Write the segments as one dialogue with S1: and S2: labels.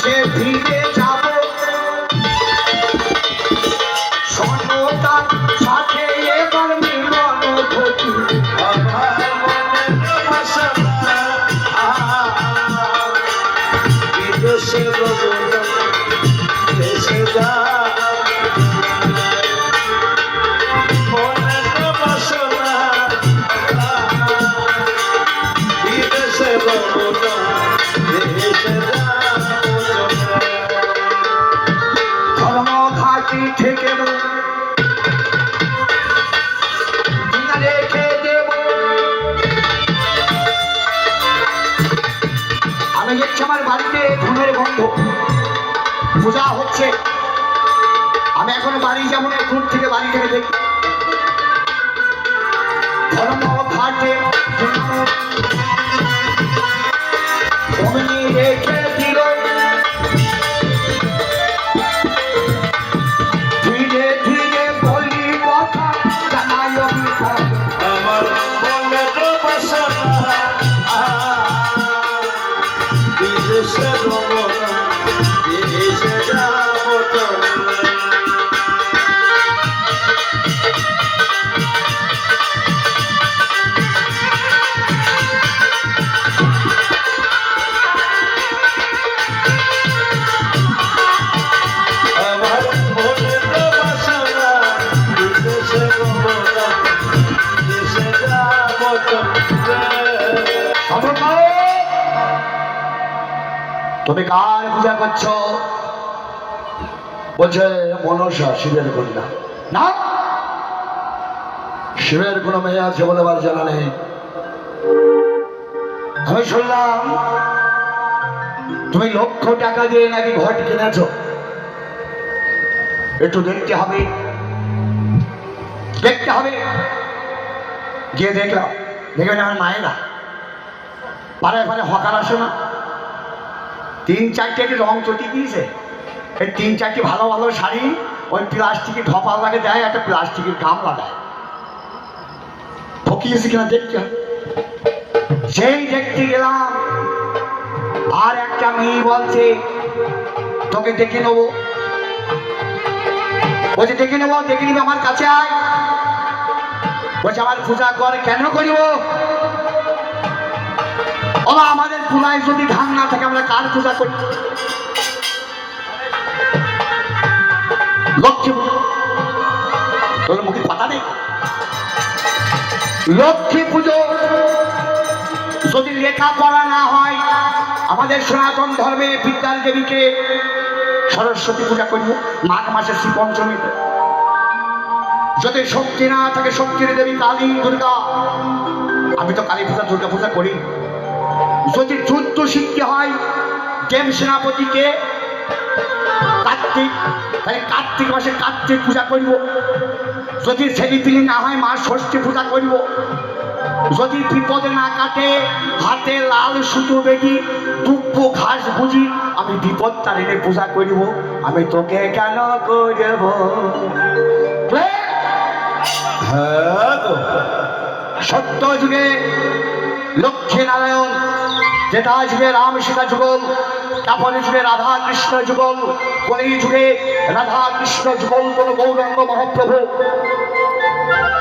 S1: দেশে ফিরে যাব সন্তান সাথে এবার মিলন ঘটি
S2: আমার মনের বাসনা বিদেশে রবনা দেশে যা মনের বাসনা বিদেশে রবনা দেশে যা
S1: ধর্মঘাটি থেকে রেখে দেব আমি দেখছি আমার বাড়িতে ধুনের গন্ধ পূজা হচ্ছে আমি এখন বাড়ি যেমন দূর থেকে বাড়ি থেকে দেখি ধর্মঘাটে অমনি রেখে দিল ধীরে ধীরে বলি কথা জানাই
S2: আমার মনের বাসনা বিদেশে রবনা দেশে যাব আমার মনের বাসনা বিদেশে রবনা দেশে যাব
S1: তুমি কার পূজা করছো বলছে মনসা শিবের কন্যা না শিবের কোনো মেয়ে আছে বলে আমার জানা নেই আমি শুনলাম তুমি লক্ষ টাকা দিয়ে নাকি ঘর কিনেছো একটু দেখতে হবে গিয়ে দেখলাম দেখবেন আমার মায়েরা পাড়ায় পাড়ায় হকার আসে না 3-4টি রং চটি দিয়েছে এই 3-4টি ভালো ভালো শাড়ি ওই প্লাস্টিকের ঢপা লাগে দেয় একটা প্লাস্টিকের গাম লাগায় ঠকিয়েছে কিনা দেখতে হবে সেই দেখতে গেলাম আর একটা মেয়ে বলছে তোকে দেখে নেবো বলছে দেখে নেবো দেখে নিবি আমার কাছে আয় বলছে আমার পূজা কর কেন করিব ওরা আমাদের পুরায় যদি ধান না থাকে আমরা কার পূজা করি লক্ষ্মী পুজো তোর মুখে কথা নেই লক্ষ্মী পুজো যদি লেখাপড়া না হয় আমাদের সনাতন ধর্মে বিদ্যার দেবীকে সরস্বতী পূজা করব মাঘ মাসের শ্রী পঞ্চমীতে যদি শক্তি না থাকে শক্তির দেবী কালী দুর্গা আমি তো কালী পূজা দুর্গা পূজা করি যদি যুদ্ধ শিখতে হয় দেব সেনাপতিকে কার্তিক তাহলে কার্তিক মাসে কার্তিক পূজা করব যদি ছেলেপিলি না হয় মা ষষ্ঠী পূজা করব যদি বিপদে না কাটে হাতে লাল সুতো বেগি দুঃখ ঘাস বুঝি আমি বিপদ তারিণে পূজা করব আমি তোকে কেন করব সত্য যুগে লক্ষ্মী নারায়ণ যেটা যুগে রাম সীতা যুগল তারপরে যুগে রাধা কৃষ্ণ যুগল কলি যুগে রাধা কৃষ্ণ যুগল কোন গৌরাঙ্গ মহাপ্রভু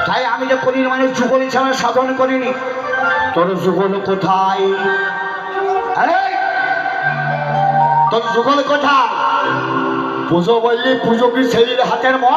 S1: তাই আমি যে কলির মানে যুগল ছাড়া সাধন করিনি তোর যুগল কোথায় তোর যুগল কোথায় পুজো বললি পুজো কি সেই হাতের মা